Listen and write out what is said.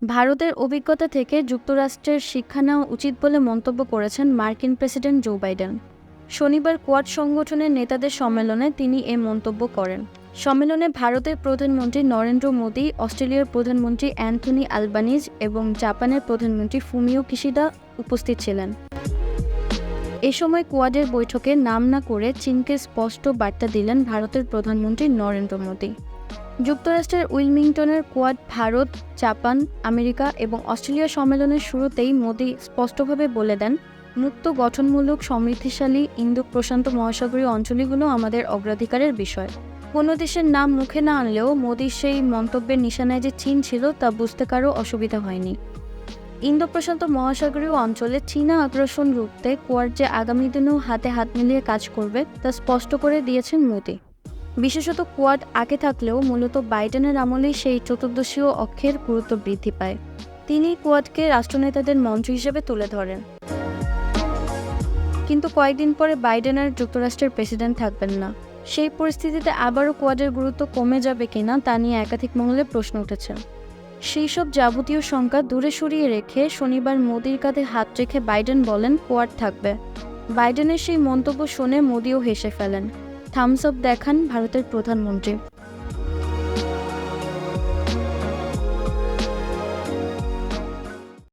ভারতের অভিজ্ঞতা থেকে যুক্তরাষ্ট্রের শিক্ষা নেওয়া উচিত বলে মন্তব্য করেছেন মার্কিন প্রেসিডেন্ট জো বাইডেন। শনিবার কোয়াড সংগঠনের নেতাদের সম্মেলনে তিনি এ মন্তব্য করেন। সম্মেলনে ভারতের প্রধানমন্ত্রী নরেন্দ্র মোদী, অস্ট্রেলিয়ার প্রধানমন্ত্রী অ্যান্থনি আলবানিজ এবং জাপানের প্রধানমন্ত্রী ফুমিও কিশিদা উপস্থিত ছিলেন। এ সময় কোয়াডের বৈঠকে নাম না করে চীনকে স্পষ্ট বার্তা দিলেন ভারতের প্রধানমন্ত্রী নরেন্দ্র মোদী। যুক্তরাষ্ট্রের উইলমিংটনের কোয়াড ভারত, জাপান, আমেরিকা এবং অস্ট্রেলিয়া সম্মেলনের শুরুতেই মোদী স্পষ্টভাবে বলে দেন, মুক্ত, গঠনমূলক, সমৃদ্ধিশালী ইন্দো প্রশান্ত মহাসাগরীয় অঞ্চলগুলো আমাদের অগ্রাধিকারের বিষয়। কোনো দেশের নাম মুখে না আনলেও মোদীর সেই মন্তব্যের নিশানায় যে চীন ছিল তা বুঝতে কারও অসুবিধা হয়নি। ইন্দো প্রশান্ত মহাসাগরীয় অঞ্চলে চীনা আগ্রাসন রুখতে কোয়াড যে আগামী দিনেও হাতে হাত মিলিয়ে কাজ করবে তা স্পষ্ট করে দিয়েছেন মোদী। বিশেষত কোয়াড আগে থাকলেও মূলত বাইডেনের আমলেই সেই চতুর্দশীয় অক্ষের গুরুত্ব বৃদ্ধি পায়। তিনি কোয়াডকে রাষ্ট্রনেতাদের মঞ্চ হিসেবে তুলে ধরেন। কিন্তু কয়েকদিন পরে বাইডেন আর যুক্তরাষ্ট্রের প্রেসিডেন্ট থাকবেন না। সেই পরিস্থিতিতে আবারও কোয়াডের গুরুত্ব কমে যাবে কিনা তা নিয়ে একাধিক মহলে প্রশ্ন উঠেছে। সেই সব যাবতীয় শঙ্কা দূরে সরিয়ে রেখে শনিবার মোদির কাঁধে হাত রেখে বাইডেন বলেন, কোয়াড থাকবে। বাইডেনের সেই মন্তব্য শুনে মোদিও হেসে ফেলেন। থামস আপ দেখান ভারতের প্রধানমন্ত্রী।